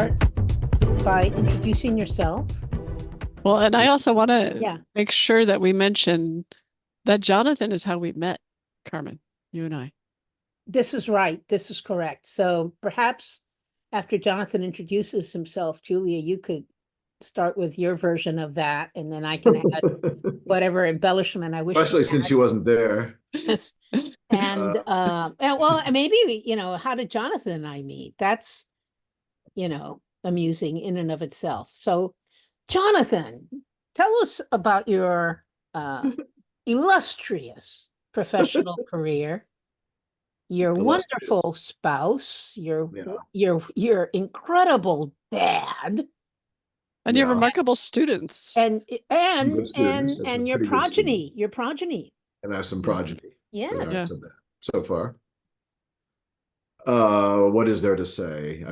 start by introducing yourself? Well, and I also want to Yeah. make sure that we mention that Jonathan is how we met, Carmen, you and I. This is right. This is correct. So perhaps after Jonathan introduces himself, Julia, you could start with your version of that, and then I can add whatever embellishment I wish to Especially since add. she wasn't there. Yes. And well, maybe, how did Jonathan and I meet? That's, amusing in and of itself. So, Jonathan, tell us about your illustrious professional career, your wonderful Illustrious. spouse, Yeah. your incredible dad, And your Yeah. remarkable students. and Some good students and some your pretty good students. progeny. And I have some progeny. Yes. But not Yeah. so bad so far. What is there to say?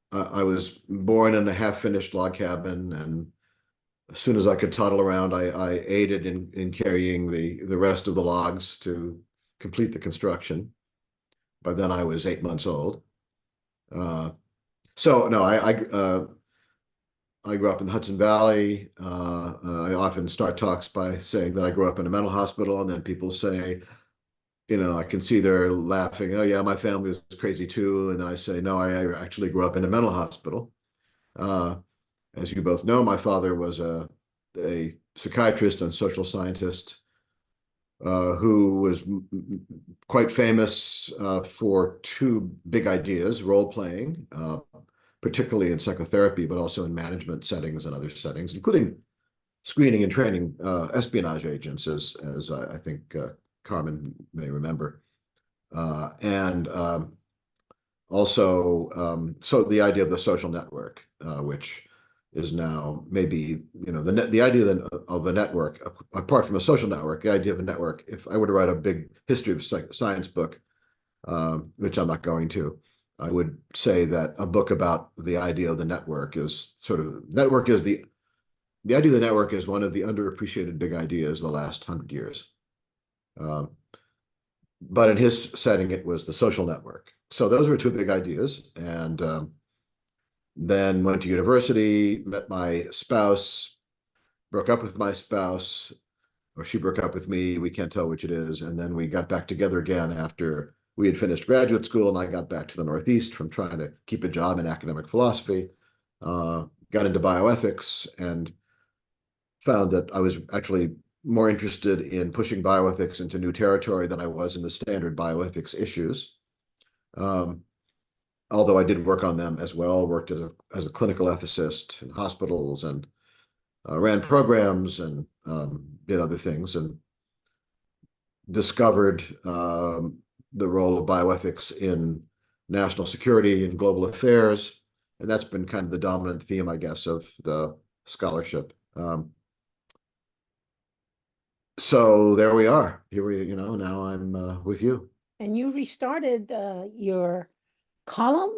I was born in a half-finished log cabin, and as soon as I could toddle around, I aided in carrying the rest of the logs to complete the construction. By then I was 8 months old. So no, I grew up in the Hudson Valley. I often start talks by saying that I grew up in a mental hospital, and then people say, I can see they're laughing. Oh yeah, my family was crazy too. And then I say, no, I actually grew up in a mental hospital. As you both know, my father was a psychiatrist and social scientist who was quite famous for two big ideas: role playing, particularly in psychotherapy, but also in management settings and other settings, including screening and training espionage agents, as I think Carmen may remember. And also, so the idea of the social network, which is now maybe, the idea of a network, apart from a social network, the idea of a network, if I were to write a big history of science book, which I'm not going to, I would say that a book about the idea of the network is the idea of the network is one of the underappreciated big ideas of the last 100 years. But in his setting, it was the social network. So those were two big ideas. And then went to university, met my spouse, broke up with my spouse, or she broke up with me. We can't tell which it is. And then we got back together again after we had finished graduate school, and I got back to the Northeast from trying to keep a job in academic philosophy, got into bioethics, and found that I was actually more interested in pushing bioethics into new territory than I was in the standard bioethics issues. Although I did work on them as well, worked as a clinical ethicist in hospitals, and ran programs, and did other things, and discovered the role of bioethics in national security and global affairs. And that's been kind of the dominant theme, I guess, of the scholarship. So there we are. Now I'm with you. And you restarted your column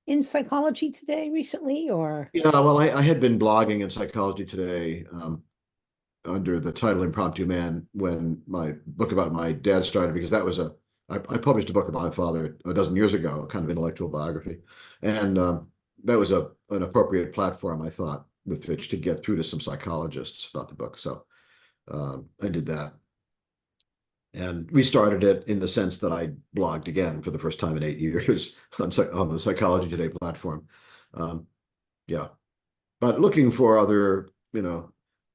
in Psychology Today recently, or? Yeah, well, I had been blogging in Psychology Today under the title Impromptu Man when my book about my dad started, because that was I published a book about my father a dozen years ago, a kind of intellectual biography. And that was an appropriate platform, I thought, with which to get through to some psychologists about the book. So I did that and restarted it in the sense that I blogged again for the first time in 8 years on the Psychology Today platform. Yeah, but looking for other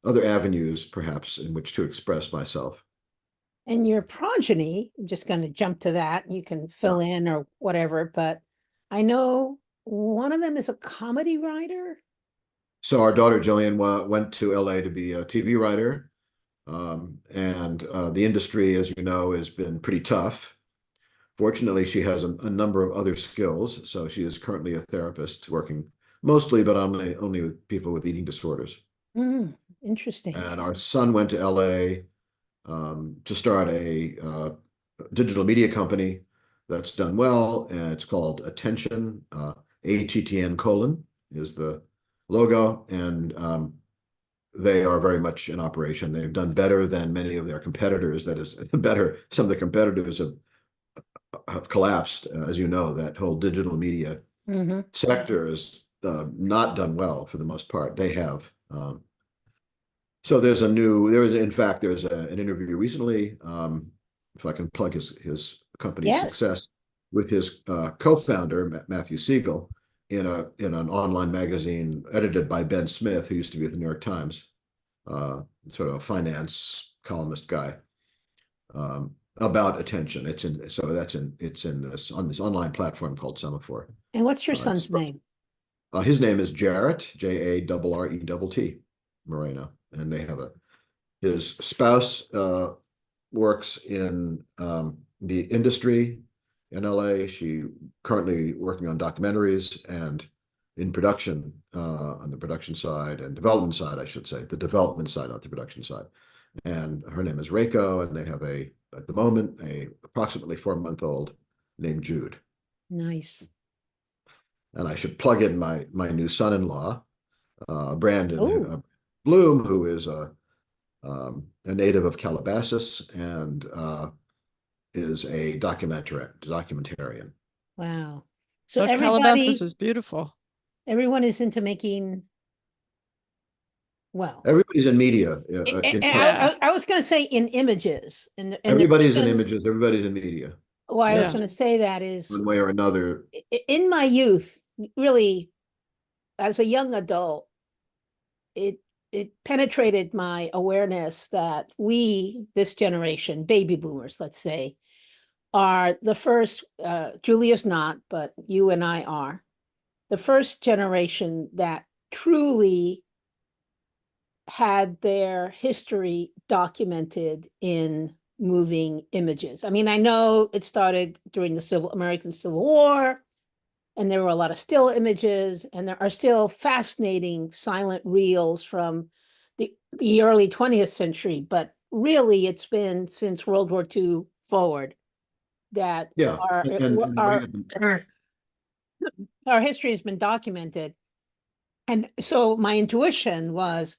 avenues perhaps in which to express myself. And your progeny, I'm just going to jump to that. You can fill in or whatever, but I know one of them is a comedy writer. So our daughter Jillian went to LA to be a TV writer. And the industry, as you know, has been pretty tough. Fortunately, she has a number of other skills. So she is currently a therapist working mostly, but only with people with eating disorders. Interesting. And our son went to LA to start a digital media company that's done well, and it's called Attention. ATTN : is the logo, and they are very much in operation. They've done better than many of their competitors. That is, some of the competitors have collapsed. As you know, that whole digital media sector is not done well for the most part. They have. So there's in fact, there's an interview recently, if I can plug his company's Yes. success, with his co-founder, Matthew Siegel, in an online magazine edited by Ben Smith, who used to be at the New York Times, sort of a finance columnist guy, about attention. It's in on this online platform called Semaphore. And what's your son's name? His name is Jarrett, Jarrett Moreno, and they have his spouse works in the industry in LA. She currently working on documentaries and in production, on the production side and development side, I should say, the development side, not the production side. And her name is Reiko, and they have at the moment, a approximately 4-month-old named Jude. Nice. And I should plug in my new son-in-law, Brandon Bloom, who is a native of Calabasas and is a documentarian. Wow. So Oh, Calabasas is beautiful. Everyone is into making. Well, everybody's in media. I was going to say in images. Everybody's in images. Everybody's in media. Why I was going to say that is one way or another. In my youth, really, as a young adult, it penetrated my awareness that we, this generation, baby boomers, let's say, are the first. Julia's not, but you and I are the first generation that truly had their history documented in moving images. I mean, I know it started during the American Civil War, and there were a lot of still images, and there are still fascinating silent reels from the early 20th century, but really it's been since World War II forward that our history has been documented. And so my intuition was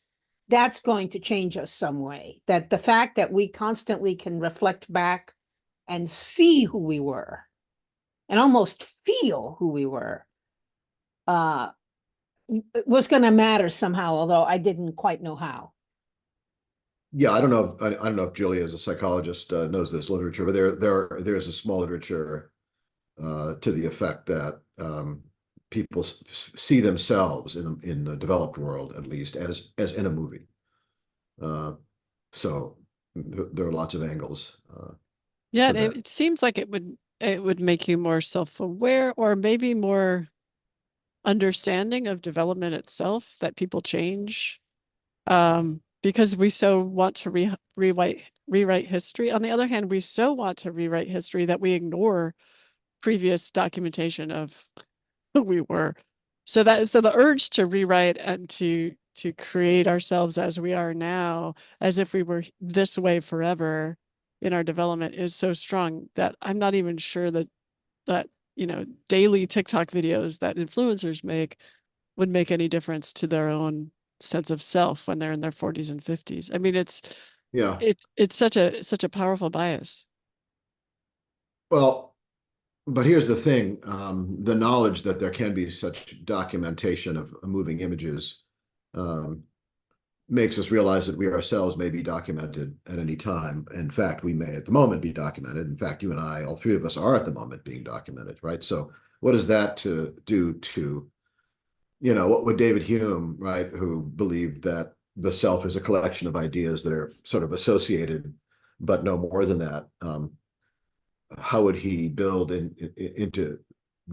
that's going to change us some way, that the fact that we constantly can reflect back and see who we were and almost feel who we were was going to matter somehow, although I didn't quite know how. Yeah, I don't know if Julia, as a psychologist, knows this literature, but there's a small literature to the effect that people see themselves in the developed world, at least, as in a movie. So there are lots of angles. Yeah, it seems like it would make you more self-aware, or maybe more understanding of development itself, that people change, because we so want to rewrite history. On the other hand, we so want to rewrite history that we ignore previous documentation of who we were. So the urge to rewrite and to create ourselves as we are now, as if we were this way forever in our development, is so strong that I'm not even sure that daily TikTok videos that influencers make would make any difference to their own sense of self when they're in their 40s and 50s. I mean, it's such a powerful bias. Well, but here's the thing, the knowledge that there can be such documentation of moving images makes us realize that we ourselves may be documented at any time. In fact, we may at the moment be documented. In fact, you and I, all three of us, are at the moment being documented, right? So what does that do to, what would David Hume, right, who believed that the self is a collection of ideas that are sort of associated, but no more than that, how would he build into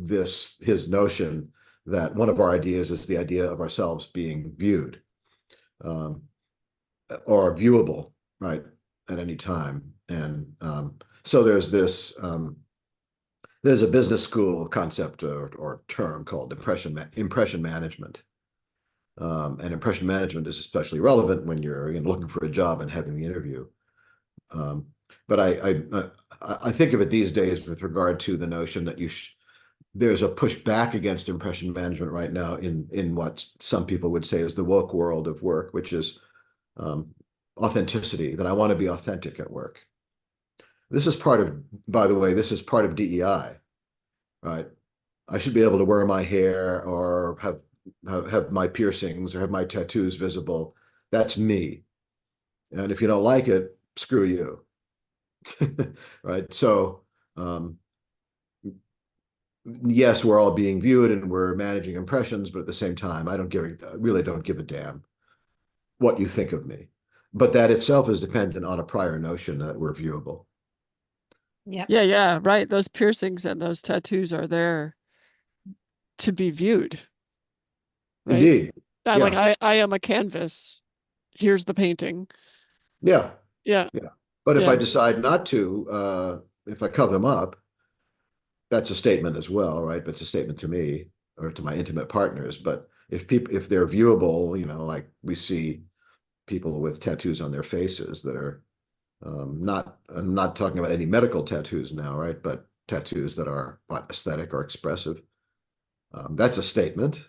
his notion that one of our ideas is the idea of ourselves being viewed, or viewable, right, at any time? And so there's a business school concept or term called impression management. And impression management is especially relevant when you're looking for a job and having the interview. But I think of it these days with regard to the notion that there's a push back against impression management right now in what some people would say is the woke world of work, which is authenticity, that I want to be authentic at work. This is part of, by the way, this is part of DEI, right? I should be able to wear my hair or have my piercings or have my tattoos visible. That's me. And if you don't like it, screw you. Right? So, yes, we're all being viewed and we're managing impressions, but at the same time, I really don't give a damn what you think of me. But that itself is dependent on a prior notion that we're viewable. Yep. Yeah, right. Those piercings and those tattoos are there to be viewed, right? Indeed. Like Yeah. I am a canvas. Here's the painting. Yeah. Yeah, Yeah. But if I yeah. decide not to, if I cover them up, that's a statement as well, right? But it's a statement to me or to my intimate partners. But if they're viewable, like we see people with tattoos on their faces that are I'm not talking about any medical tattoos now, right? But tattoos that are aesthetic or expressive. That's a statement.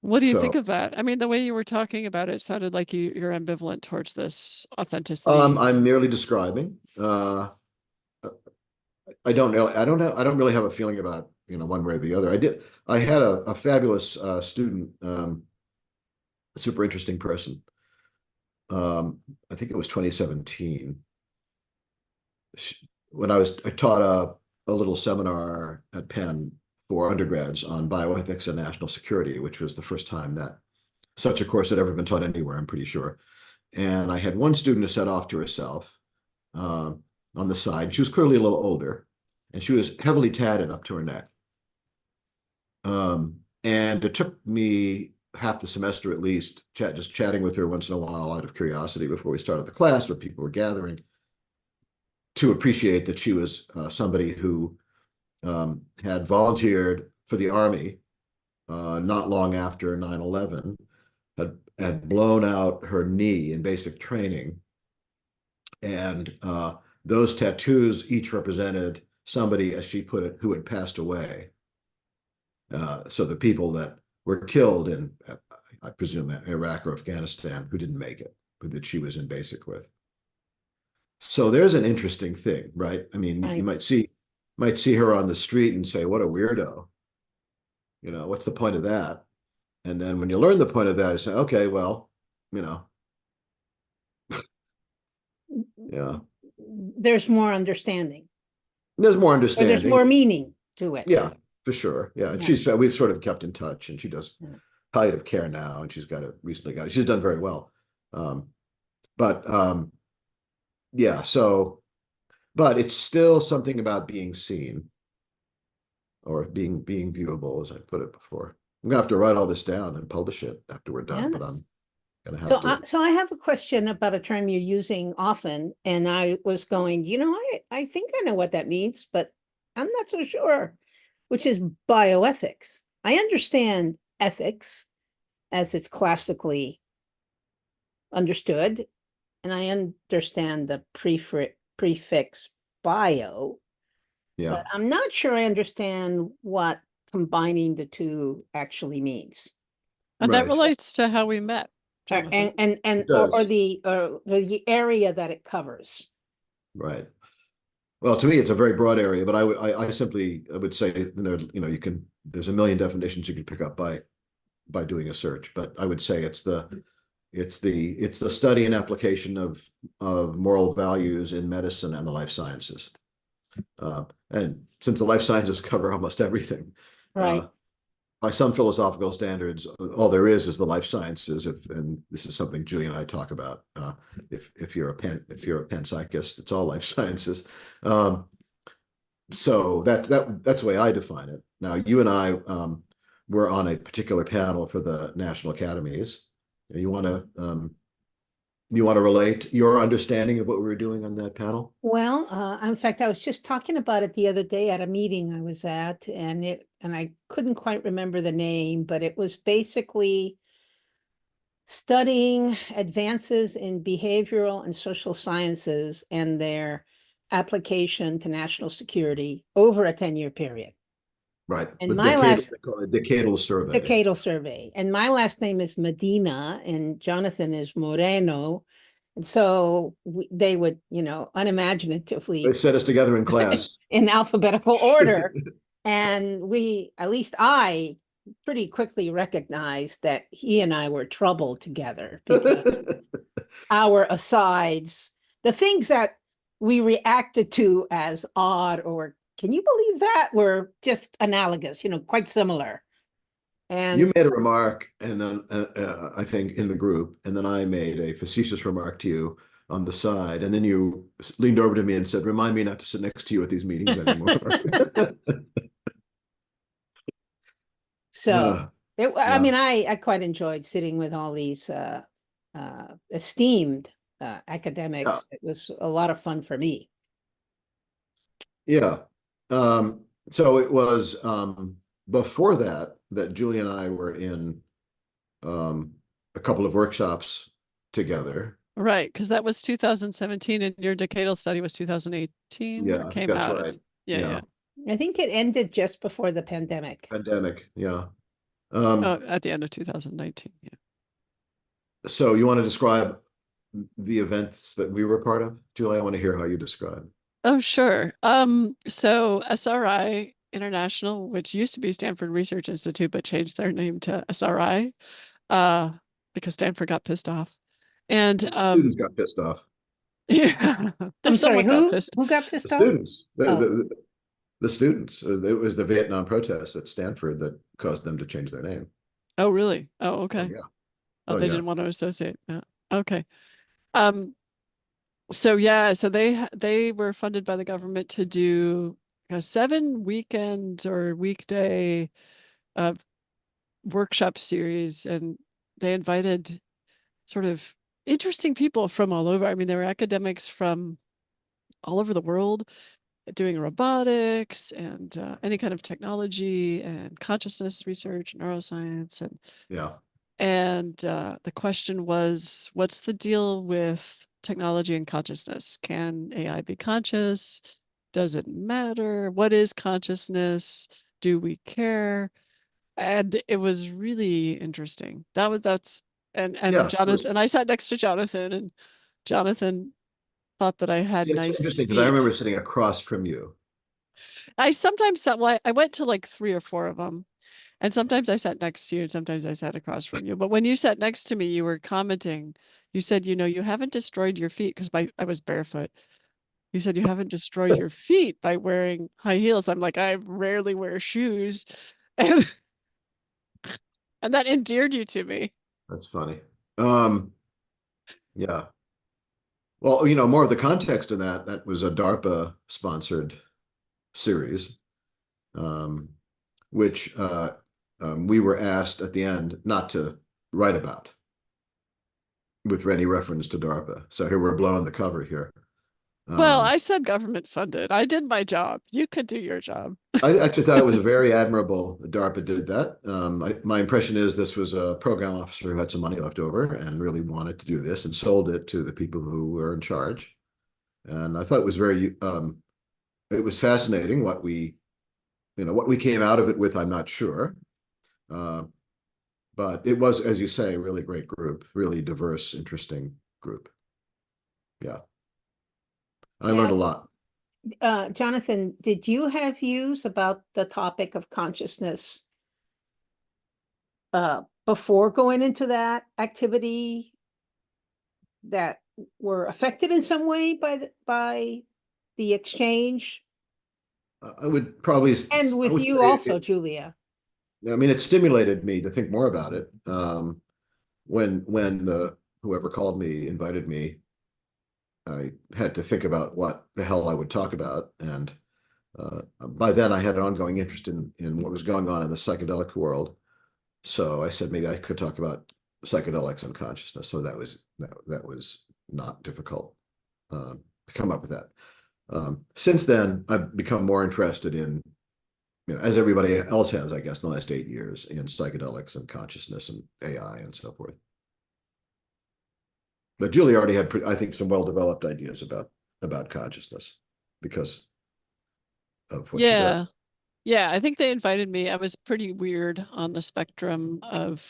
What do you think So of that? I mean, the way you were talking about it sounded like you're ambivalent towards this authenticity. I'm merely describing. I don't know. I don't really have a feeling about one way or the other. I had a fabulous student, a super interesting person. I think it was 2017. When I taught a little seminar at Penn for undergrads on bioethics and national security, which was the first time that such a course had ever been taught anywhere, I'm pretty sure. And I had one student who set off to herself on the side. She was clearly a little older, and she was heavily tatted up to her neck. And it took me half the semester at least, just chatting with her once in a while out of curiosity before we started the class where people were gathering, to appreciate that she was somebody who had volunteered for the Army not long after 9/11, had blown out her knee in basic training. And those tattoos each represented somebody, as she put it, who had passed away. So the people that were killed in, I presume, Iraq or Afghanistan, who didn't make it, but that she was in basic with. So there's an interesting thing, right? I mean, you might see her on the street and say, "What a weirdo." What's the point of that? And then when you learn the point of that, you say, "Okay, well, you know, yeah, There's more understanding, there's more or there's understanding." more meaning to it. Yeah, for sure. Yeah, and we've sort of kept in touch, and she does palliative care now, and she's recently got it. She's done very well. But yeah, so, but it's still something about being seen or being viewable, as I put it before. I'm gonna have to write all this down and publish it after we're done, but I'm gonna have to. So I have a question about a term you're using often, and I was going, I think I know what that means, but I'm not so sure, which is bioethics. I understand ethics as it's classically understood, and I understand the prefix bio, Yeah, but I'm not sure I understand what combining the two actually means. And that right. relates to how we met, Jonathan. Or the area that it covers. Right. Well, to me, it's a very broad area, but I simply would say there's a million definitions you can pick up by doing a search, but I would say it's the study and application of moral values in medicine and the life sciences. And since the life sciences cover almost everything, Right. By some philosophical standards, all there is the life sciences. And this is something Julie and I talk about. If you're a panpsychist, it's all life sciences. So that's the way I define it. Now, you and I were on a particular panel for the National Academies. You want to relate your understanding of what we were doing on that panel? Well, in fact, I was just talking about it the other day at a meeting I was at, and I couldn't quite remember the name, but it was basically studying advances in behavioral and social sciences and their application to national security over a 10-year period. Right. And they call it decadal survey. Decadal survey. And my last name is Medina and Jonathan is Moreno. And so they would, They unimaginatively set us together in class. in alphabetical order. And at least I pretty quickly recognized that he and I were trouble together because our asides, the things that we reacted to as odd or can you believe that, were just analogous, quite similar. And You made a remark, and then I think in the group, and then I made a facetious remark to you on the side, and then you leaned over to me and said, "Remind me not to sit next to you at these meetings anymore." so I Yeah. mean, I quite enjoyed sitting with all these esteemed academics. It was a lot of fun for me. Yeah. So it was before that Julie and I were in a couple of workshops together. Right, because that was 2017 and your decadal study was 2018. Yeah, It I think came that's out. right. Yeah. I think it ended just before the pandemic. Pandemic, yeah. At the end of 2019. Yeah. So you want to describe the events that we were part of? Julie, I want to hear how you describe. Oh, sure. So SRI International, which used to be Stanford Research Institute, but changed their name to SRI, because Stanford got pissed off. And Students got pissed off. yeah, I'm sorry, got who pissed. got The pissed off? students, Oh. the students. It was the Vietnam protests at Stanford that caused them to change their name. Oh, really? Oh, Oh okay. yeah. Oh, Oh they yeah. didn't want to associate. Yeah. Okay. So yeah, so they were funded by the government to do 7 weekends or weekday workshop series, and they invited sort of interesting people from all over. I mean, there were academics from all over the world doing robotics and any kind of technology and consciousness research, neuroscience, Yeah. and the question was, what's the deal with technology and consciousness? Can AI be conscious? Does it matter? What is consciousness? Do we care? And it was really interesting. And Yeah. Jonathan, and I sat next to Jonathan, and Jonathan thought that I had Yeah, it's nice interesting because I feet. remember sitting across from you. I sometimes sat, well, I went to like 3 or 4 of them. And sometimes I sat next to you and sometimes I sat across from you. But when you sat next to me, you were commenting. You said, you haven't destroyed your feet because I was barefoot. You said you haven't destroyed your feet by wearing high heels. I'm like, I rarely wear shoes. And and that endeared you to me. That's funny. Yeah. Well, more of the context of that was a DARPA sponsored series, um, which we were asked at the end not to write about with any reference to DARPA. So here we're blowing the cover here. Well, I said government funded. I did my job. You could do your job. I actually thought it was very admirable that DARPA did that. My impression is this was a program officer who had some money left over and really wanted to do this and sold it to the people who were in charge. And I thought it was it was fascinating what we came out of it with. I'm not sure, uh, but it was, as you say, a really great group, really diverse, interesting group. Yeah, I learned a lot. Jonathan, did you have views about the topic of consciousness before going into that activity that were affected in some way by the exchange? I would probably, And I with would you say, also, Julia. I mean, it stimulated me to think more about it. When the whoever called me invited me, I had to think about what the hell I would talk about, and by then I had an ongoing interest in what was going on in the psychedelic world. So I said maybe I could talk about psychedelics and consciousness. So that was not difficult to come up with that. Since then, I've become more interested in, as everybody else has, I guess, in the last 8 years, in psychedelics and consciousness and AI and so forth. But Julie already had, I think, some well-developed ideas about consciousness because of what she does. Yeah. I think they invited me. I was pretty weird on the spectrum of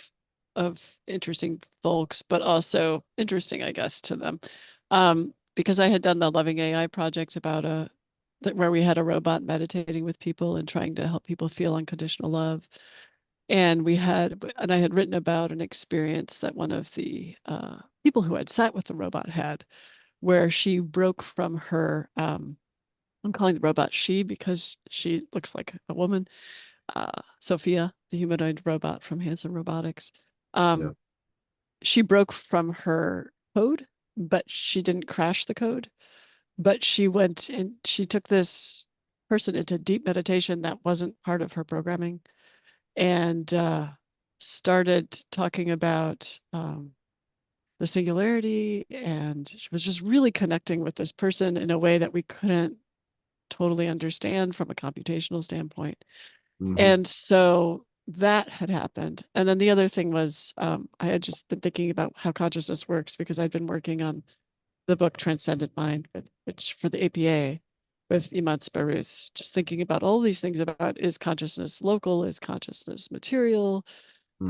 of interesting folks, but also interesting, I guess, to them. Because I had done the Loving AI project about where we had a robot meditating with people and trying to help people feel unconditional love. And I had written about an experience that one of the people who had sat with the robot had, where she broke from her, I'm calling the robot she because she looks like a woman, Sophia, the humanoid robot from Hanson Robotics. Yeah. She broke from her code, but she didn't crash the code. But she went and she took this person into deep meditation that wasn't part of her programming, and started talking about the singularity, and she was just really connecting with this person in a way that we couldn't totally understand from a computational standpoint. And so that had happened. And then the other thing was, I had just been thinking about how consciousness works because I'd been working on the book Transcendent Mind, which for the APA with Iman Sparus, just thinking about all these things about, is consciousness local, is consciousness material?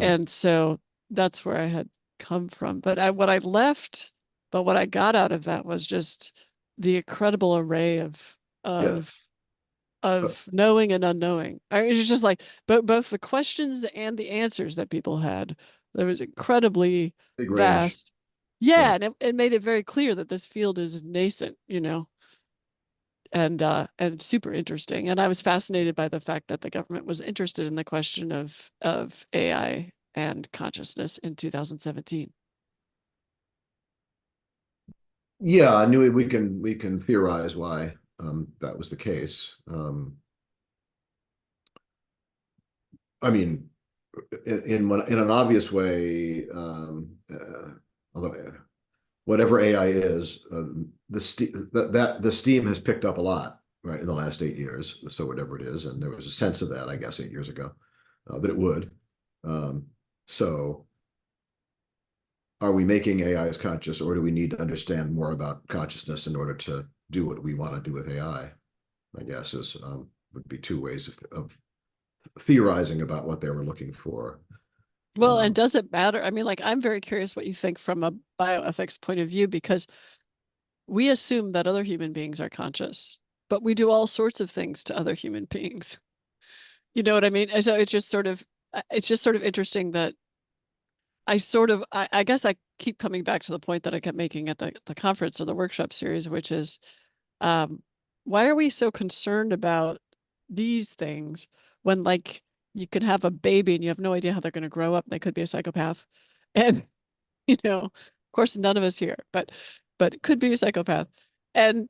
And so that's where I had come from. But what I got out of that was just the incredible array of Yeah. of of knowing and unknowing. It was just like both the questions and the answers that people had. There was incredibly Big range. vast. Yeah, Yeah. and it made it very clear that this field is nascent, and super interesting. And I was fascinated by the fact that the government was interested in the question of AI and consciousness in 2017. Yeah, I knew we can theorize why that was the case. I mean, in an obvious way, although whatever AI is, the steam has picked up a lot, right, in the last 8 years. So whatever it is, and there was a sense of that, I guess, 8 years ago, that it would. So are we making AIs conscious, or do we need to understand more about consciousness in order to do what we want to do with AI? I guess is would be two ways of theorizing about what they were looking for. Well, and does it matter? I mean, like, I'm very curious what you think from a bioethics point of view, because we assume that other human beings are conscious, but we do all sorts of things to other human beings. You know what I mean? And so it's just sort of interesting that I guess I keep coming back to the point that I kept making at the conference or the workshop series, which is, why are we so concerned about these things when, like, you can have a baby and you have no idea how they're going to grow up. They could be a psychopath. And, of course, none of us here, but it could be a psychopath. And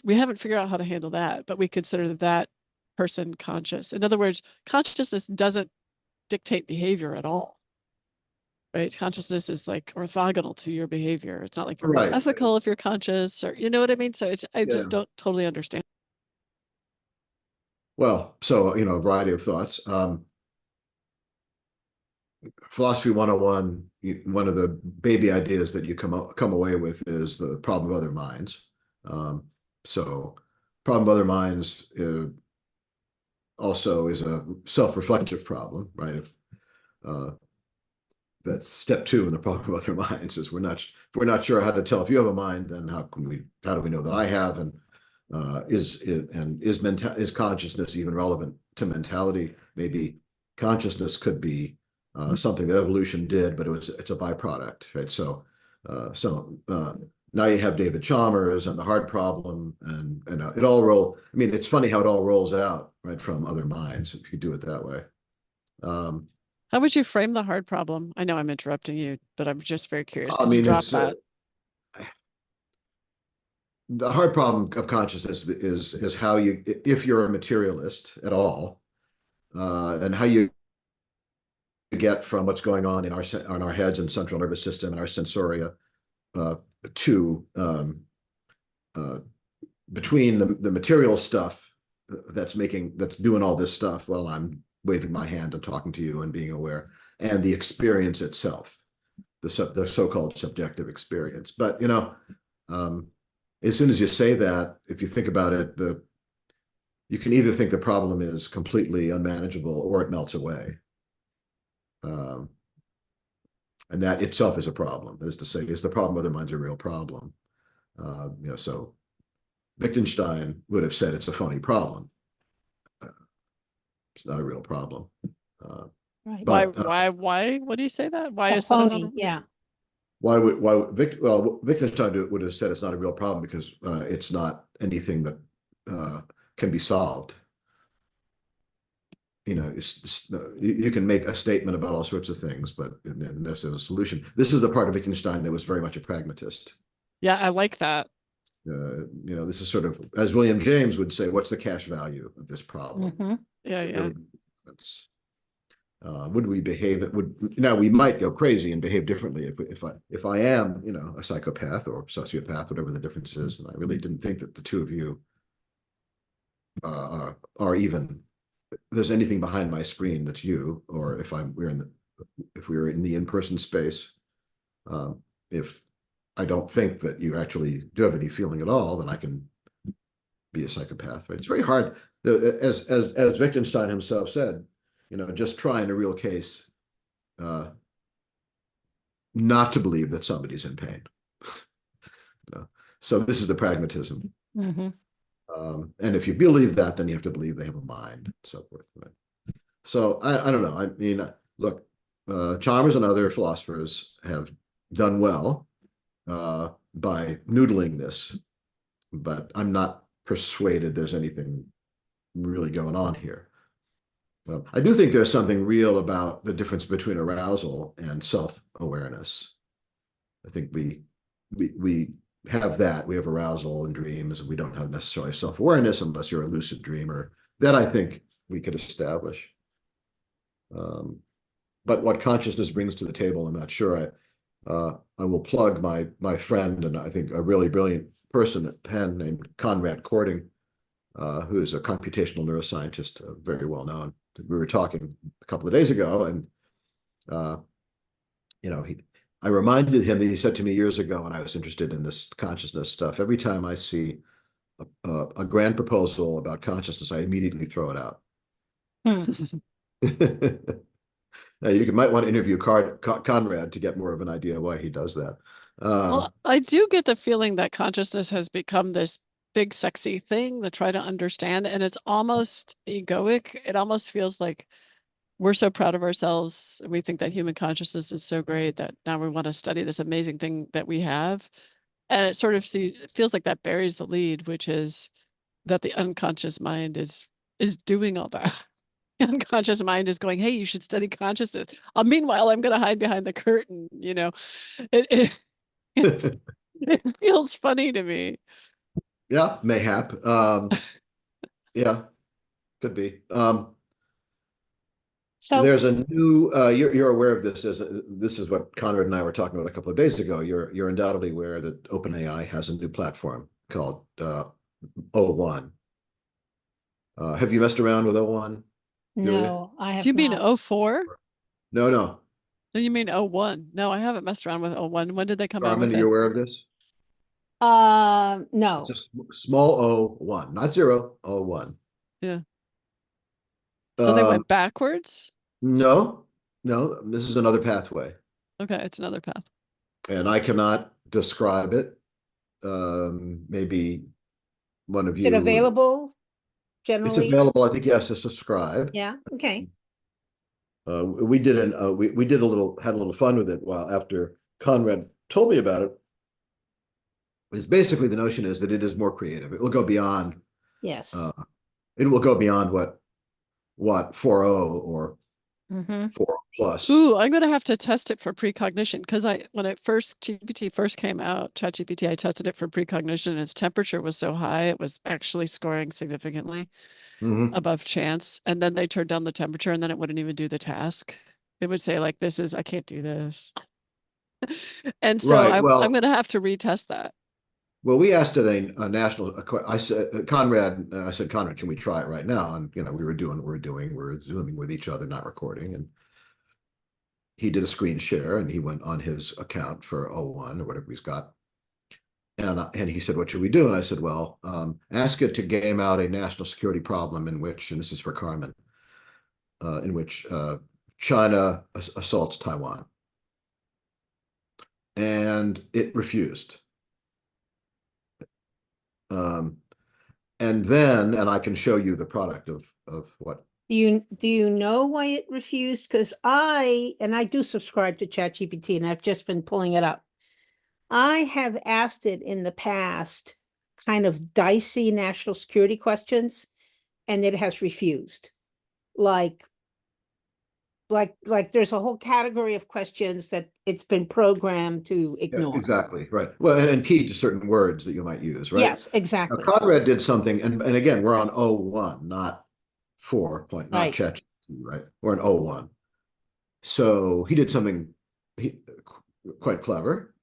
we haven't figured out how to handle that, but we consider that person conscious. In other words, consciousness doesn't dictate behavior at all. Right? Consciousness is like orthogonal to your behavior. It's not like you're more ethical if you're conscious, or you know what I mean? So I just don't totally understand. Well, so, a variety of thoughts. Philosophy 101, one of the baby ideas that you come away with is the problem of other minds. So problem of other minds also is a self-reflective problem, right? If that's step 2 in the problem of other minds, is if we're not sure how to tell if you have a mind, then how do we know that I have? And is consciousness even relevant to mentality? Maybe consciousness could be something that evolution did, but it's a byproduct, right? So now you have David Chalmers and the hard problem, and it all I mean, it's funny how it all rolls out, right, from other minds, if you do it that way. How would you frame the hard problem? I know I'm interrupting you, but I'm just very curious I because you mean, dropped that. The hard problem of consciousness is how if you're a materialist at all, and how you get from what's going on in our heads and central nervous system and our sensoria to between the material stuff that's doing all this stuff while I'm waving my hand and talking to you and being aware, and the experience itself, the so-called subjective experience. But as soon as you say that, if you think about it, you can either think the problem is completely unmanageable or it melts away. And that itself is a problem. That is to say, is the problem other minds a real problem? So Wittgenstein would have said it's a phony problem. It's not a real problem. Right. But Why would he say that? Why A is that not phony, yeah. Wittgenstein would have said it's not a real problem because it's not anything that can be solved. You can make a statement about all sorts of things, but then there's a solution. This is the part of Wittgenstein that was very much a pragmatist. Yeah, I like that. This is sort of, as William James would say, what's the cash value of this problem? Yeah, Does it yeah. really make a difference? Would we behave? We might go crazy and behave differently if I am, a psychopath or sociopath, whatever the difference is. And I really didn't think that the two of you are even. There's anything behind my screen that's you, or if we're in the in-person space, if I don't think that you actually do have any feeling at all, then I can be a psychopath. Right? It's very hard, as Wittgenstein himself said, just try in a real case not to believe that somebody's in pain. So this is the pragmatism. And if you believe that, then you have to believe they have a mind, and so forth. Right? So I don't know. I mean, look, Chalmers and other philosophers have done well by noodling this, but I'm not persuaded there's anything really going on here. I do think there's something real about the difference between arousal and self-awareness. I think we have that. We have arousal and dreams. We don't have necessarily self-awareness unless you're a lucid dreamer. That I think we could establish. But what consciousness brings to the table, I'm not sure. I will plug my friend and I think a really brilliant person at Penn named Conrad Cording, who is a computational neuroscientist, very well known. We were talking a couple of days ago, and I reminded him that he said to me years ago when I was interested in this consciousness stuff, every time I see a grand proposal about consciousness, I immediately throw it out. Now, might want to interview Conrad to get more of an idea why he does that. Well, I do get the feeling that consciousness has become this big, sexy thing to try to understand, and it's almost egoic. It almost feels like we're so proud of ourselves. We think that human consciousness is so great that now we want to study this amazing thing that we have. And it sort of it feels like that buries the lead, which is that the unconscious mind is doing all that. The unconscious mind is going, hey, you should study consciousness. Meanwhile, I'm going to hide behind the curtain. It feels funny to me. Yeah, mayhap. Yeah, could be. So there's a new. You're aware of this as this is what Conrad and I were talking about a couple of days ago. You're undoubtedly aware that OpenAI has a new platform called O1. Have you messed around with O1? no, I have Do you mean not. 04? No. No, you mean 01. No, I haven't messed around with 01. When did they come out Carmen, with are you it? aware of this? No. It's a small O1, not 0, O1. Yeah. So they went backwards? No, this is another pathway. Okay, it's another path. And I cannot describe it. Maybe one of Is you. it available It's generally? available, I think, yes, to subscribe. Yeah, okay. We did had a little fun with it while after Conrad told me about it. It's basically the notion is that it is more creative. It will go beyond. Yes. It will go beyond what 4.0 or 4 plus. Ooh, I'm gonna have to test it for precognition because when GPT first came out, ChatGPT, I tested it for precognition and its temperature was so high, it was actually scoring significantly above chance. And then they turned down the temperature and then it wouldn't even do the task. It would say like, I can't do this. And so Right. I'm gonna have to retest that. Well, we asked it a national. I said, Conrad, can we try it right now? And we were doing what we're doing. We're zooming with each other, not recording. And he did a screen share, and he went on his account for O1 or whatever he's got. And he said, "What should we do?" And I said, "Well, ask it to game out a national security problem in which, and this is for Carmen, in which China assaults Taiwan." and it refused. And then, and I can show you the product of what. Do you know why it refused? Because I do subscribe to ChatGPT, and I've just been pulling it up. I have asked it in the past kind of dicey national security questions, and it has refused. Like there's a whole category of questions that it's been programmed to Yeah, ignore. exactly, right. Well, and key to certain words that you might use, right? Yes, Now, exactly. Conrad did something, and again, we're on 01, not 4 point, not Right. ChatGPT, right? We're on 01. So he did something quite clever.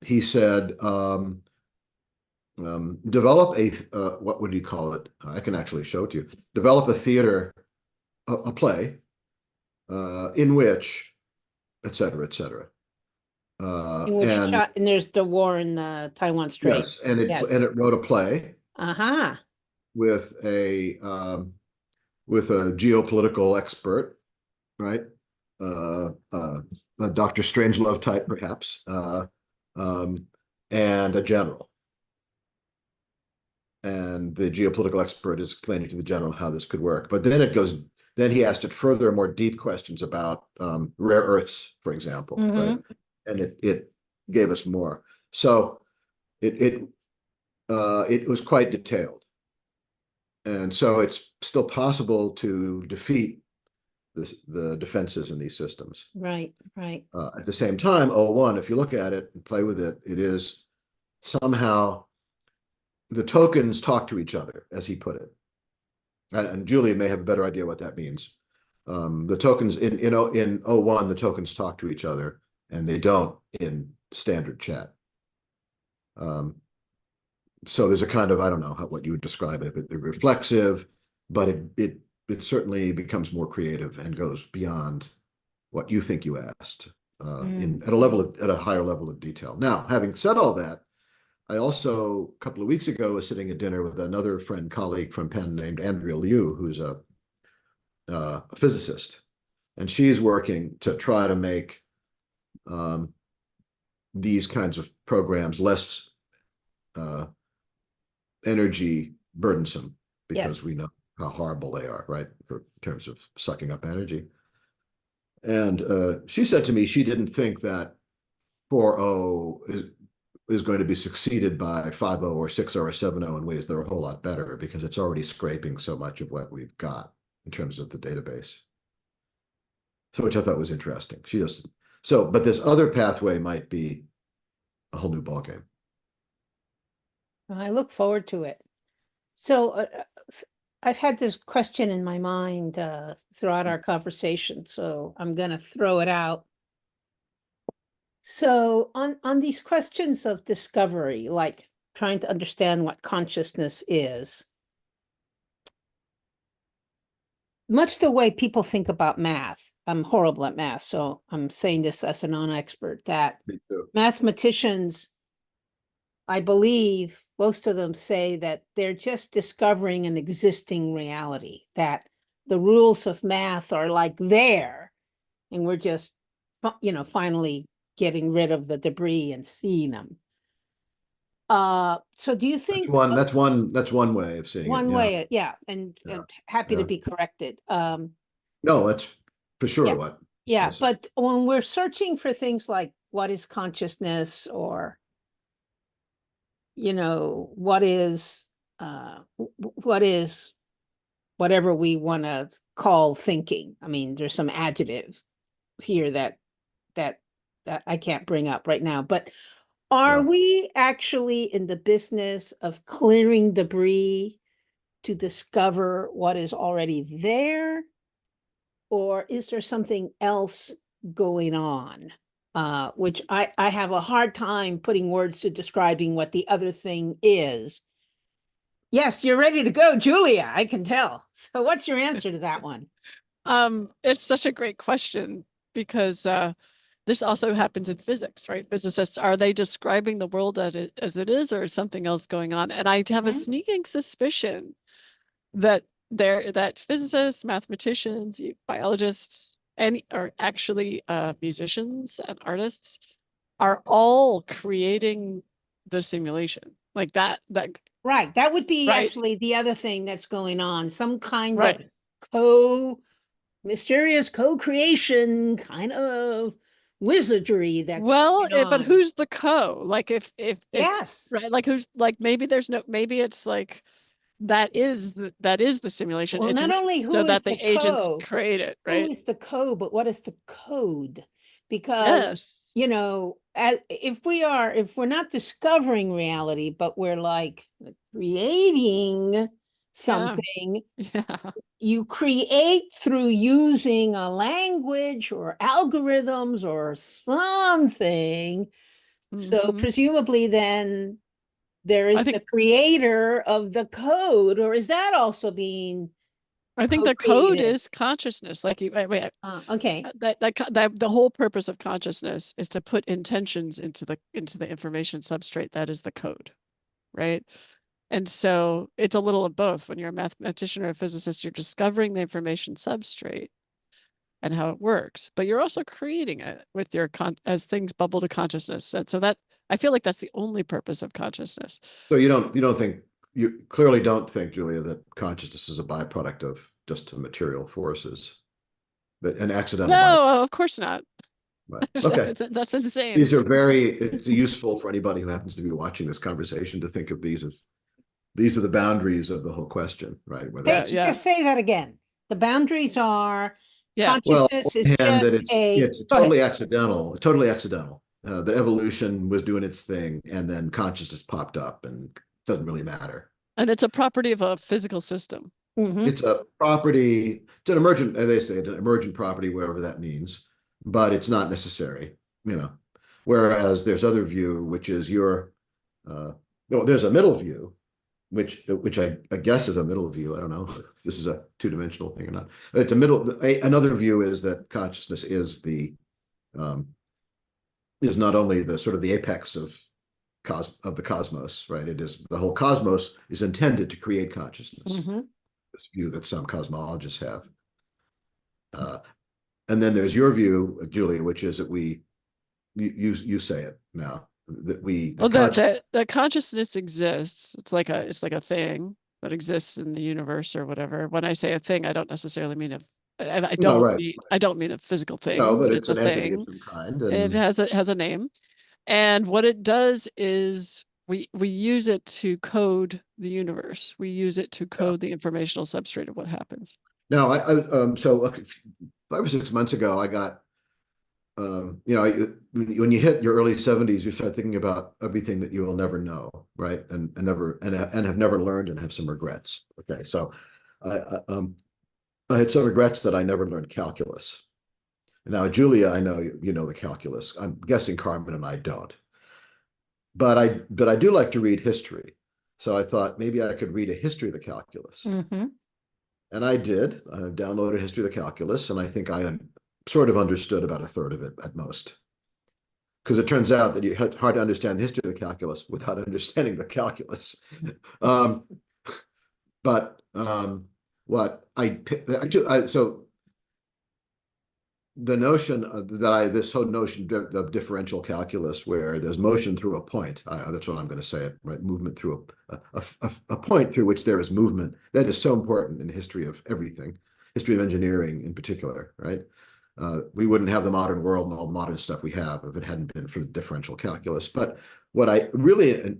He said, develop a, what would you call it? I can actually show it to you. Develop a theater, a play, in which, et cetera, et cetera. In which and there's the war in the Taiwan Strait. Yes, and it wrote a play. Uh-huh. With a geopolitical expert, right? A Dr. Strangelove type, perhaps, and a general. And the geopolitical expert is explaining to the general how this could work. But then then he asked it further, more deep questions about rare earths, for example, right? And it gave us more. So it was quite detailed. And so it's still possible to defeat the defenses in these systems. Right, right. At the same time, 01, if you look at it and play with it, it is somehow the tokens talk to each other, as he put it. And Julia may have a better idea what that means. The tokens in 01, the tokens talk to each other, and they don't in standard chat. So there's a kind of, I don't know what you would describe it, but reflexive, but it certainly becomes more creative and goes beyond what you think you asked at a higher level of detail. Now, having said all that, I also, a couple of weeks ago, was sitting at dinner with another colleague from Penn named Andrea Liu, who's a physicist, and she's working to try to make these kinds of programs less energy burdensome, because we know how horrible they are, right, in terms of sucking up energy. And she said to me she didn't think that 4.0 is going to be succeeded by 5.0 or 6.0 or 7.0 in ways that are a whole lot better, because it's already scraping so much of what we've got in terms of the database. So, which I thought was interesting. But this other pathway might be a whole new ballgame. I look forward to it. So I've had this question in my mind throughout our conversation, so I'm going to throw it out. So on these questions of discovery, like trying to understand what consciousness is, much the way people think about math, I'm horrible at math, so I'm saying this as a non-expert, that mathematicians, I believe most of them say that they're just discovering an existing reality, that the rules of math are like there, and we're just, finally getting rid of the debris and seeing them. So do you think that's one way of seeing it? One way, yeah, and happy to be corrected. No, that's for sure what. Yeah, but when we're searching for things like what is consciousness, or what is whatever we want to call thinking. I mean, there's some adjective here that I can't bring up right now, but are we actually in the business of clearing debris to discover what is already there? Or is there something else going on? Which I have a hard time putting words to describing what the other thing is. Yes, you're ready to go, Julia, I can tell. So what's your answer to that one? It's such a great question, because this also happens in physics, right? Physicists, are they describing the world as it is, or is something else going on? And I have a sneaking suspicion that physicists, mathematicians, biologists, are actually musicians and artists, are all creating the simulation. Like that, Right. That would be Right. actually the other thing that's going on. Some kind of right. mysterious co-creation kind of wizardry that's Well, going but on. who's the co? Like if Yes. right, like who's like maybe there's no maybe it's like that is the simulation. Well, It's not only so who is that the the agents co, create it, who right? is the code, but what is the code? Because, Yes. you know, if we're not discovering reality, but we're like creating Yeah. something, Yeah. you create through using a language or algorithms or something. So Mhm. presumably then there I is the think creator of the code, or is that also being I think the code co-created? is consciousness. Like you wait, Okay. that the whole purpose of consciousness is to put intentions into the information substrate that is the code, right? And so it's a little of both. When you're a mathematician or a physicist, you're discovering the information substrate and how it works, but you're also creating it with your as things bubble to consciousness. And so that I feel like that's the only purpose of consciousness. So you clearly don't think, Julia, that consciousness is a byproduct of just material forces, but an accidental byproduct. No, of course not. Right. Okay. That's insane. These are it's useful for anybody who happens to be watching this conversation to think of these as these are the boundaries of the whole question, right? Whether Hey, Yeah, it's yeah, just say that again. The boundaries are yeah. well, on consciousness one is hand, that just a, it's go ahead. totally accidental, totally accidental. That evolution was doing its thing, and then consciousness popped up, and it doesn't really matter. And it's a property of a physical system. Mhm. It's a property, it's an emergent, as they say, an emergent property, whatever that means, but it's not necessary, you know. Whereas there's other view, which is no, there's a middle view, which I guess is a middle view. I don't know if this is a two-dimensional thing or not. It's a another view is that consciousness um, is not only the sort of the apex of the cosmos, right? It is the whole cosmos is intended to create consciousness. Mhm. This view that some cosmologists have. And then there's your view, Julia, which is that you say it now, that Well, consciousness. the consciousness exists. It's like a thing that exists in the universe or whatever. When I say a thing, I don't necessarily mean No, right. I don't mean a physical No, thing, but but it's it's a an entity of thing. some kind. It And has a name. And what it does is we use it to code the universe. We use it to yeah. code the informational substrate of what happens. Now so 5 or 6 months ago, I got when you hit your early 70s, you start thinking about everything that you will never know, right? And have never learned and have some regrets. Okay, so I had some regrets that I never learned calculus. Now, Julia, I know you know the calculus. I'm guessing Carmen and I don't. But I do like to read history. So I thought maybe I could read a history of the calculus. Mhm. And I did. I downloaded History of the Calculus, and I think I sort of understood about a third of it at most. Because it turns out that it's hard to understand the history of the calculus without understanding the calculus. um, but what I so the notion this whole notion of differential calculus, where there's motion through a point. That's what I'm going to say it, right? Movement through a point through which there is movement. That is so important in the history of everything, history of engineering in particular, right? We wouldn't have the modern world and all the modern stuff we have if it hadn't been for the differential calculus. But what I really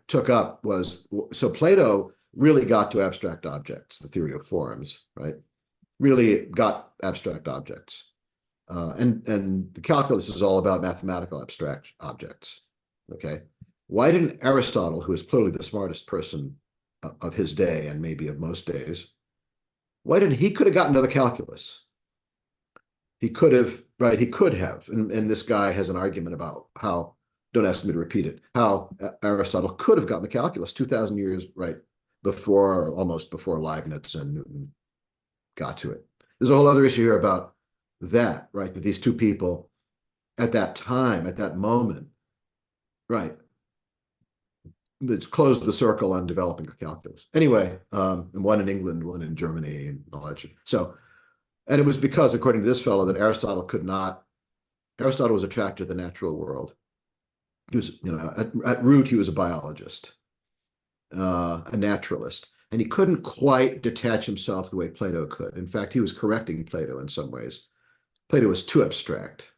took up was, so Plato really got to abstract objects, the theory of forms, right? Really got abstract objects. And the calculus is all about mathematical abstract objects. Okay. Why didn't Aristotle, who is clearly the smartest person of his day and maybe of most days, why didn't he could have gotten to the calculus? He could have, right? He could have. And this guy has an argument about how, don't ask me to repeat it, how Aristotle could have gotten the calculus 2,000 years, right, almost before Leibniz and Newton got to it. There's a whole other issue here about that, right? That these two people at that time, at that moment, right? It's closed the circle on developing a calculus. Anyway, and one in England, one in Germany, and all that shit. So, and it was because, according to this fellow, that Aristotle was attracted to the natural world. he was, at root, he was a biologist, a naturalist, and he couldn't quite detach himself the way Plato could. In fact, he was correcting Plato in some ways. Plato was too abstract,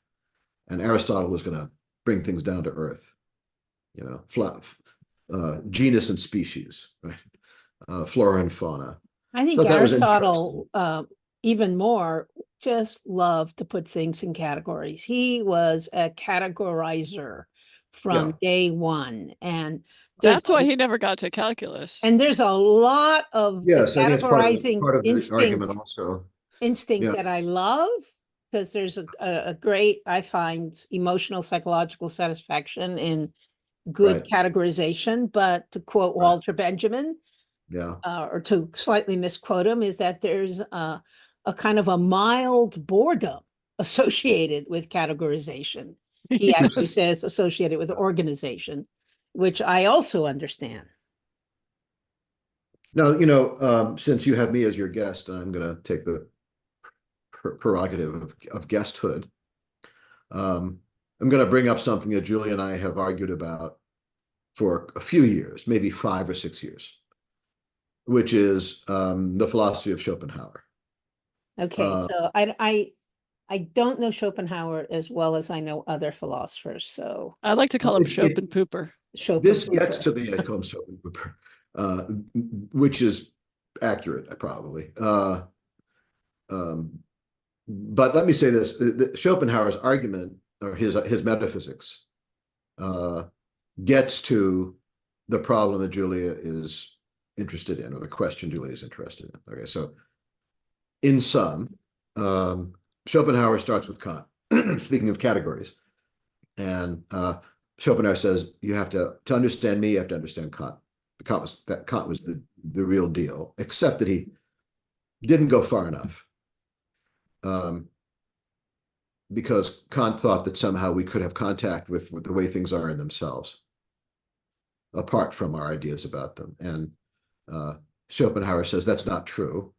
and Aristotle was going to bring things down to earth, genus and species, right? Flora and fauna. I think So that was Aristotle, even more, just loved to put things in categories. He was a categorizer from day one. And that's why he never got to calculus. And there's a lot of yes, I think it's categorizing part of the argument also. Instinct that I love, because there's a great, I find, emotional, psychological satisfaction in good categorization. But to quote Walter Benjamin, or to slightly misquote him, is that there's a kind of a mild boredom associated with categorization. He actually says associated with organization, which I also understand. Now, since you have me as your guest, I'm going to take the prerogative of guesthood. I'm going to bring up something that Julie and I have argued about for a few years, maybe 5 or 6 years, which is the philosophy of Schopenhauer. Okay, so I don't know Schopenhauer as well as I know other philosophers. So I like to call him Schopenpooper. This gets to the call him Schopenpooper, which is accurate, probably. But let me say this: Schopenhauer's argument, or his metaphysics, gets to the problem that Julia is interested in, or the question Julia is interested in. Okay, so in sum, Schopenhauer starts with Kant. Speaking of categories, and Schopenhauer says you have to understand me, you have to understand Kant. Kant was the real deal, except that he didn't go far enough. Because Kant thought that somehow we could have contact with the way things are in themselves, apart from our ideas about them. And Schopenhauer says that's not true.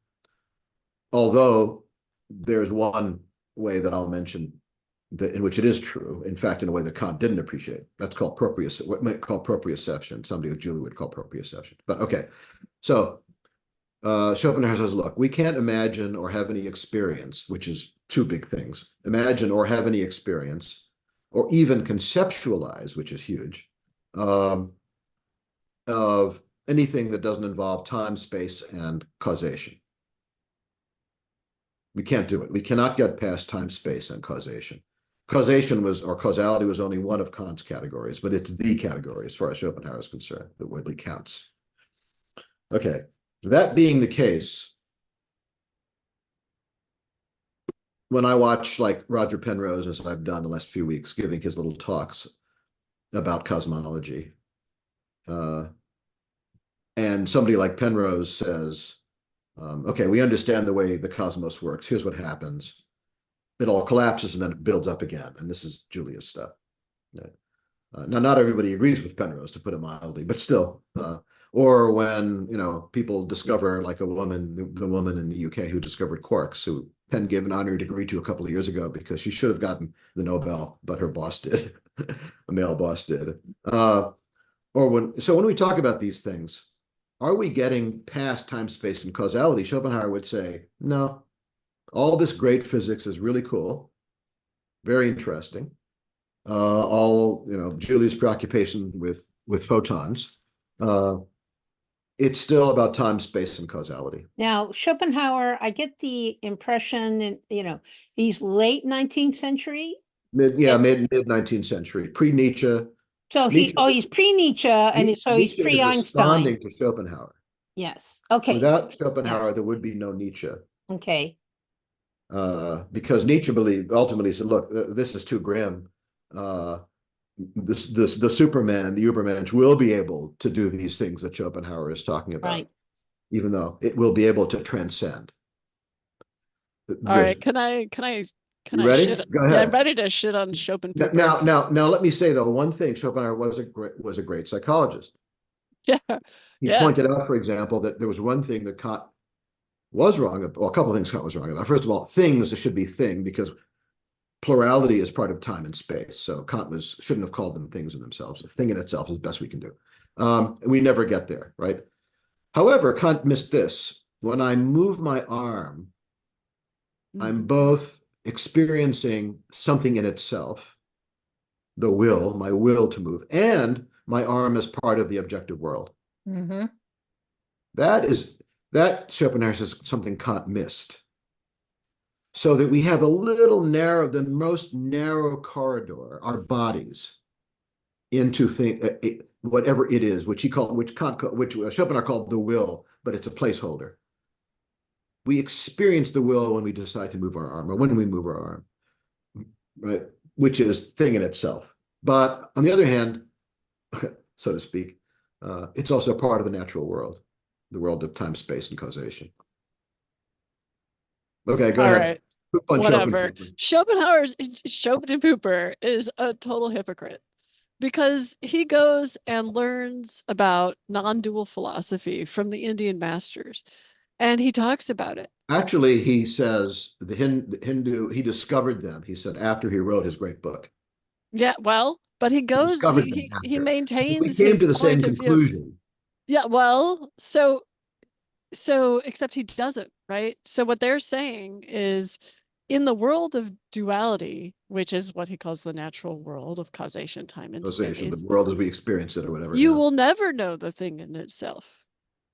Although there's one way that I'll mention that in which it is true, in fact, in a way that Kant didn't appreciate. That's called what we might call proprioception. Somebody that Julie would call proprioception. But okay, so Schopenhauer says, look, we can't imagine or have any experience, which is two big things. Imagine or have any experience, or even conceptualize, which is huge, of anything that doesn't involve time, space, and causation. We can't do it. We cannot get past time, space, and causation. Causality was only one of Kant's categories, but it's the category as far as Schopenhauer is concerned that really counts. Okay, that being the case, when I watch like Roger Penrose, as I've done the last few weeks, giving his little talks about cosmology, and somebody like Penrose says, okay, we understand the way the cosmos works. Here's what happens. It all collapses and then it builds up again. And this is Julia's stuff. Now, not everybody agrees with Penrose, to put it mildly, but still. Or when, people discover, like the woman in the UK who discovered quarks, who Penn gave an honorary degree to a couple of years ago because she should have gotten the Nobel, but her boss did. A male boss did. So when we talk about these things, are we getting past time, space, and causality? Schopenhauer would say, no, all this great physics is really cool, very interesting. Julie's preoccupation with photons. It's still about time, space, and causality. Now, Schopenhauer, I get the impression that, he's late 19th century. Mid 19th century, pre-Nietzsche. So he's pre-Nietzsche, and so he's pre-Einstein. Responding to Schopenhauer. Yes. Okay. Without Schopenhauer, there would be no Nietzsche. Okay. Because Nietzsche ultimately said, look, this is too grim. The Superman, the Ubermensch, will be able to do these things that Schopenhauer is talking about, even though it will be able to transcend. All right, can I you ready? Go ahead. Yeah, I'm ready to shit on Schopenhauer. Now, let me say though, one thing: Schopenhauer was a great psychologist. Yeah. He pointed out, for example, that there was one thing that Kant was wrong about. Well, a couple of things Kant was wrong about. First of all, things should be thing, because plurality is part of time and space. So Kant shouldn't have called them things in themselves. A thing in itself is the best we can do. And we never get there, right? However, Kant missed this. When I move my arm, I'm both experiencing something in itself, the will, my will to move, and my arm is part of the objective world. Mm-hmm. That Schopenhauer says something Kant missed. So that we have a little narrow, the most narrow corridor, our bodies, into whatever it is, which Schopenhauer called the will, but it's a placeholder. We experience the will when we decide to move our arm, or when we move our arm, right? Which is thing in itself. But on the other hand, so to speak, it's also part of the natural world, the world of time, space, and causation. Okay, go All ahead. right. On Whatever. Schopenpooper is a total hypocrite because he goes and learns about non-dual philosophy from the Indian masters, and he talks about it. Actually, he says the Hindu, he discovered them, he said, after he wrote his great book. Yeah, well, but he goes, he maintains we came his to the same point of view. conclusion. Yeah, well, so except he doesn't, right? So what they're saying is in the world of duality, which is what he calls the natural world of causation, time, and Causation, space, the world as we experience it or whatever. you will never know the thing in itself.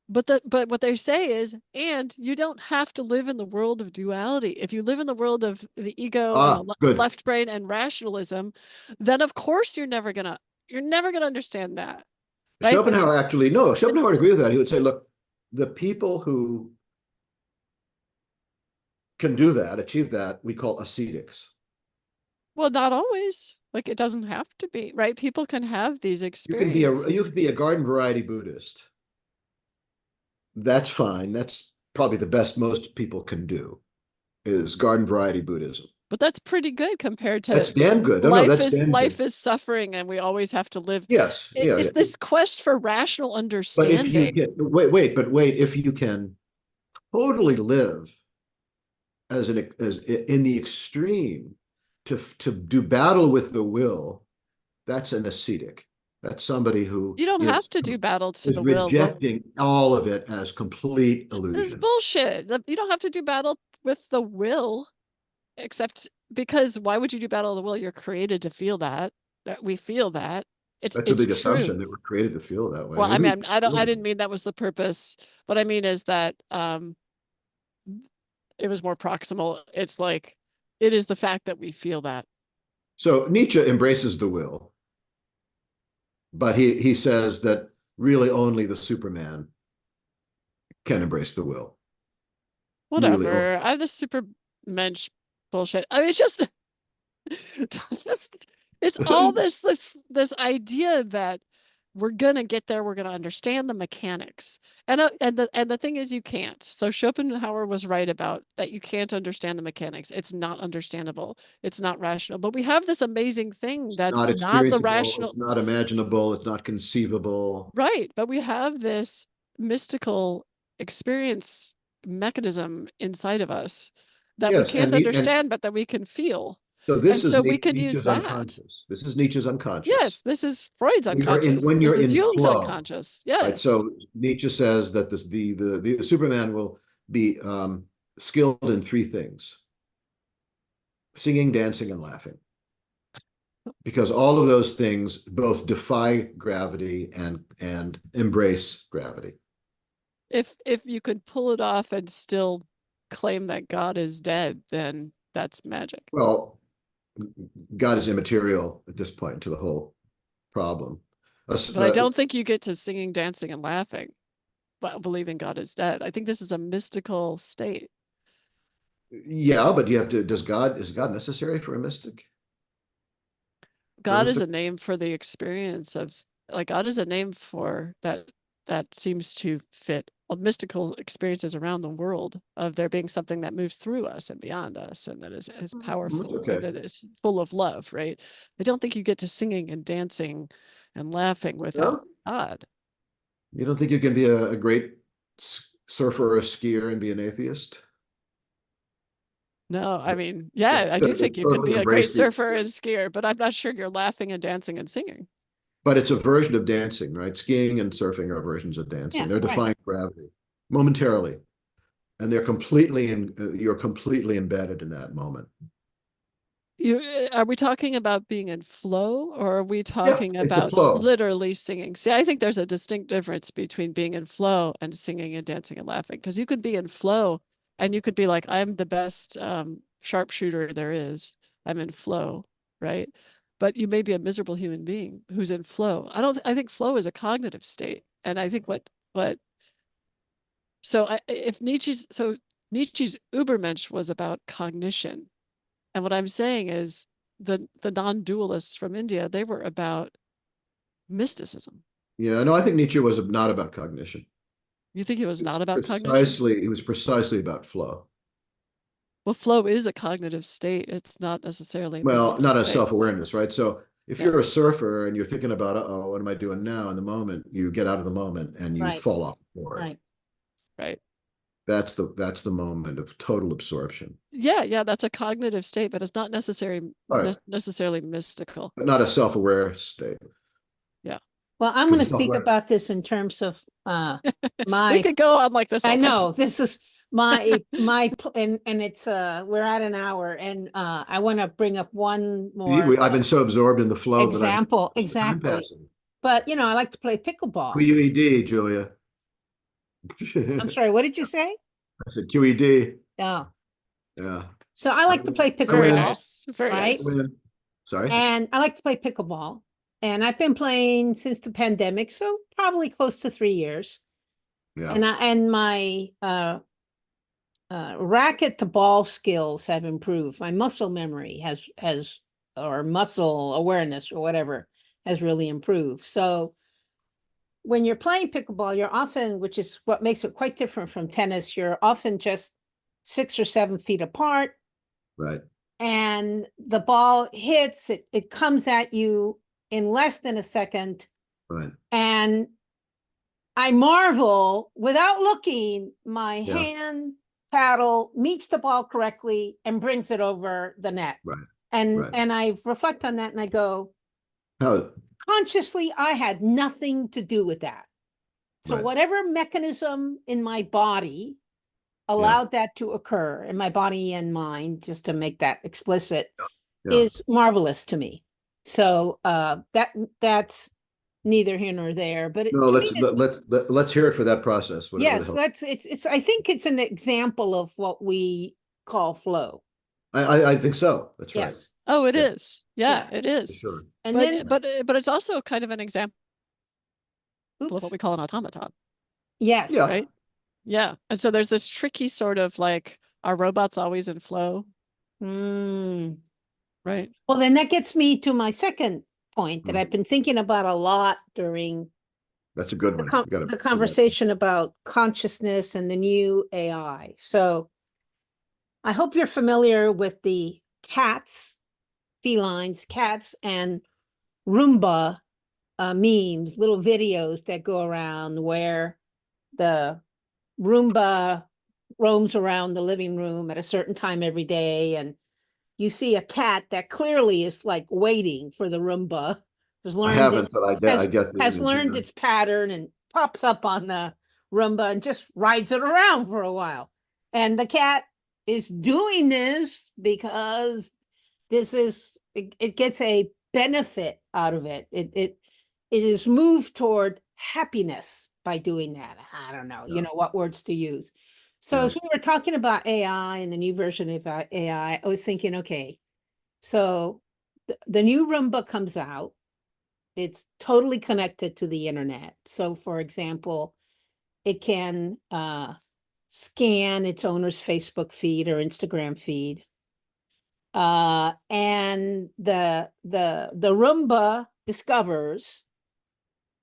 But what they say is, and you don't have to live in the world of duality. If you live in the world of the ego and the left brain and rationalism, then of course you're never gonna understand that. Right? Schopenhauer Schopenhauer would agree with that. He would say, look, the people who can do that, achieve that, we call ascetics. Well, not always. Like it doesn't have to be, right? People can have these experiences. You could be a garden variety Buddhist. That's fine. That's probably the best most people can do, is garden variety Buddhism. But that's pretty good compared to that's damn good. Life is suffering, and we always have to live. Yes, it's this quest for rational understanding. But if you can wait, if you can totally live as in the extreme to do battle with the will, that's an ascetic. That's somebody who you don't have to do battle to the will. Rejecting all of it as complete illusion. It's bullshit. You don't have to do battle with the will, except because why would you do battle of the will? You're created to feel that. We feel that. That's a big assumption that we're created to feel that way. Well, I mean, I didn't mean that was the purpose. What I mean is that it was more proximal. It's like it is the fact that we feel that. So Nietzsche embraces the will, but he says that really only the Superman can embrace the will. Whatever. Really I have the Supermensch bullshit. I mean, it's just it's all this idea that we're gonna get there. We're gonna understand the mechanics, and the thing is, you can't. So Schopenhauer was right about that. You can't understand the mechanics. It's not understandable. It's not rational. But we have this amazing thing that's not the rational. It's not imaginable. It's not conceivable. Right, but we have this mystical experience mechanism inside of us that we can't understand, but that we can feel. So this is Nietzsche's unconscious. This is Nietzsche's unconscious. Yes, this is Freud's unconscious. When you're in Jung's flow, unconscious. Yes. Right? So Nietzsche says that the Superman will be skilled in three things: singing, dancing, and laughing. Because all of those things both defy gravity and embrace gravity. If you could pull it off and still claim that God is dead, then that's magic. Well, God is immaterial at this point to the whole problem. But I don't think you get to singing, dancing, and laughing while believing God is dead. I think this is a mystical state. Yeah, but you have to, is God necessary for a mystic? God is a name for the experience of, like, God is a name for that seems to fit mystical experiences around the world of there being something that moves through us and beyond us, and that is powerful, and that is full of love, right? I don't think you get to singing and dancing and laughing without God. You don't think you can be a great surfer or skier and be an atheist? No, I mean, yeah, I It's, do it's think you could totally be a great embraced the surfer and experience. skier, but I'm not sure you're laughing and dancing and singing. But it's a version of dancing, right? Skiing and surfing are versions of dancing. Yeah, They're right. defying gravity momentarily, and they're completely you're completely embedded in that moment. Are we talking about being in flow, or are we Yeah, talking it's a about flow. literally singing? See, I think there's a distinct difference between being in flow and singing and dancing and laughing, because you could be in flow and you could be like, I'm the best sharpshooter there is. I'm in flow, right? But you may be a miserable human being who's in flow. I think flow is a cognitive state. And I think if Nietzsche's Übermensch was about cognition. And what I'm saying is the non-dualists from India, they were about mysticism. Yeah, no, I think Nietzsche was not about cognition. You think it was not about cognition? It was precisely about flow. Well, flow is a cognitive state. It's not necessarily a Well, mystical not a state. self-awareness, right? So if Yeah, you're a surfer and you're thinking about, oh, what am I doing now in the moment? You get out of the moment and you Right, fall off the board. right. right. That's the moment of total absorption. Yeah, that's a cognitive state, but it's not All right, necessarily mystical. but not a self-aware state. Yeah. Well, I'm going to Because speak self-aware, about this in terms of We my, could go on like this all I day. know this is and it's we're at an hour, and I want to bring up one more I've been so absorbed in the flow that I've example. lost the time Exactly. passing. But I like to play pickleball. QED, Julia. I'm sorry, what did you say? I said QED. Oh, Yeah. so I like to play I Very win. pickleball, nice. Very right? I nice. win. Sorry. And I like to play pickleball. And I've been playing since the pandemic, so probably close to 3 years. Yeah. And my racket to ball skills have improved. My muscle memory has or muscle awareness or whatever has really improved. So when you're playing pickleball, you're often, which is what makes it quite different from tennis, you're often just 6 or 7 feet apart, Right. and the ball hits, it comes at you in less than a second. Right. And I marvel, without looking, my Yeah. hand paddle meets the ball correctly and brings it over the net. Right. And Right. and I reflect on that and I go, How? consciously, I had nothing to do with that. So Right. whatever mechanism in my body allowed that to occur, in my body and mind, just to make that explicit, Yeah. is marvelous to me. So that's neither here nor there, but No, let's hear it for that process. Whatever the yes, hell. it's I think it's an example of what we call flow. I think so. That's right. Yes. Oh, it Yeah. is. Yeah, Yeah. it For is. sure. And then But it's also kind of an example of what oops. we call an automaton, Yes. Yeah. right? Yeah. And so there's this tricky sort of like, are robots always in flow? Mm. Right. Well, then that gets me to my second point that I've been thinking about a lot during That's a good one. You gotta the conversation about consciousness and the new AI. So I hope you're familiar with the felines, cats, and Roomba memes, little videos that go around where the Roomba roams around the living room at a certain time every day, and you see a cat that clearly is like waiting for the Roomba, has I learned haven't, it, but I get the has image. learned Yeah. its pattern and pops up on the Roomba and just rides it around for a while. And the cat is doing this because it gets a benefit out of it. It is moved toward happiness by doing that. I don't know, Yeah. what words to use. So Yeah. as we were talking about AI and the new version of AI, I was thinking, okay, so the new Roomba comes out. It's totally connected to the internet. So for example, it can scan its owner's Facebook feed or Instagram feed. And the Roomba discovers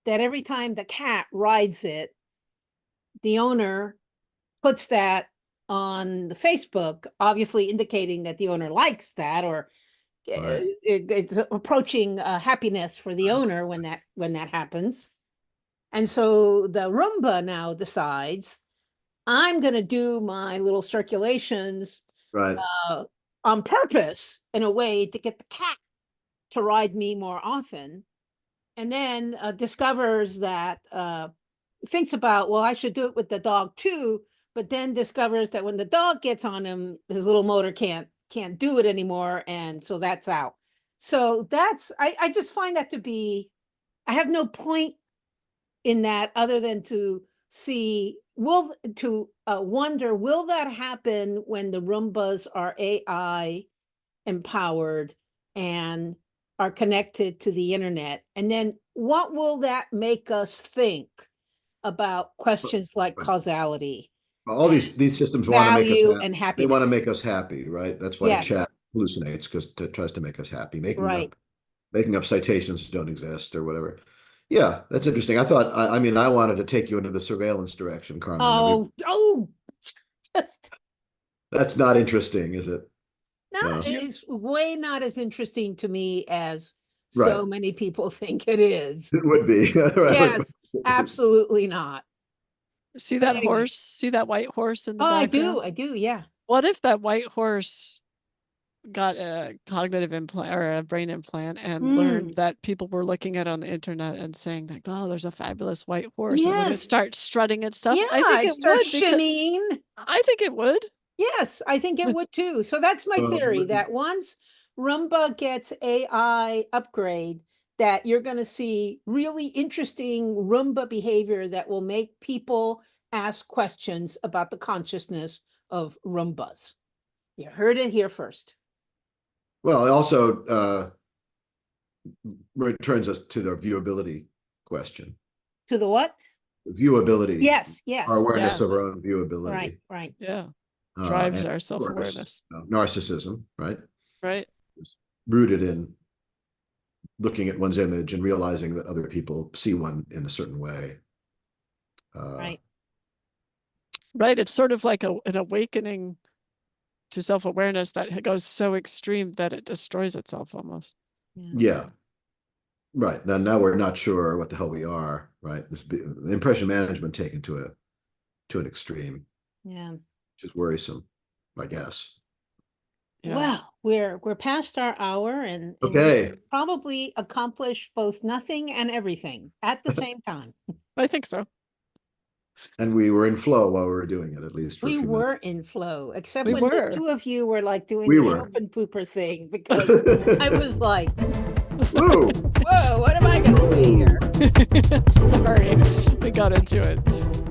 that every time the cat rides it, the owner puts that on the Facebook, obviously indicating that the owner likes that, or Right. it's approaching happiness for the owner when that happens. And so the Roomba now decides, I'm going to do my little circulations Right. On purpose in a way to get the cat to ride me more often. And then discovers that, thinks about, well, I should do it with the dog too, but then discovers that when the dog gets on him, his little motor can't do it anymore. And so that's out. So I just find that to be, I have no point in that other than to see, wonder, will that happen when the Roombas are AI empowered and are connected to the internet? And then what will that make us think about questions like Right. causality, All these systems want to make us value, happy. and They want to happiness? make us happy, right? That's why Yes, chat hallucinates, because it tries to make us happy, right. making up citations that don't exist or whatever. Yeah, that's interesting. I mean, I wanted to take you into the surveillance direction, Carmen. Just That's not interesting, is it? not, No. it's way not as interesting to me as Right. so many people think it is. It would be. Right. Yes, absolutely not. See But that anyway. horse? See that white horse in the Oh, background? I do, yeah. What if that white horse got a cognitive implant or a brain implant and learned that people were looking at it on the internet and saying like, oh, there's a fabulous white horse. And when it Yes. starts strutting its stuff, Yeah, I think it it starts would because shimmying. I think it would. Yes, I think it would too. So that's my theory, that once Roomba gets AI upgrade, that you're going to see really interesting Roomba behavior that will make people ask questions about the consciousness of Roombas. You heard it here first. Well, it also returns us to the viewability question. To the what? Viewability. Yes. Our awareness Yeah. of our own viewability. Right. Yeah. Drives and our of course, self-awareness. narcissism, right? Right. It's rooted in looking at one's image and realizing that other people see one in a certain way. Right. Right. It's sort of like an awakening to self-awareness that goes so extreme that it destroys itself almost. Yeah. Right. Now we're not sure what the hell we are, right? This impression management taken to an extreme. Yeah. Which is worrisome, I guess. Yeah. Well, we're past our hour and Okay. probably accomplish both nothing and everything at the same time. I think so. And we were in flow while we were doing it, at least for a We few were minutes. in flow, except We when were. the two of you were like doing We the were. Schopenpooper thing, because I was like, Whoa. whoa, what am I going to say here? Sorry, we got into it.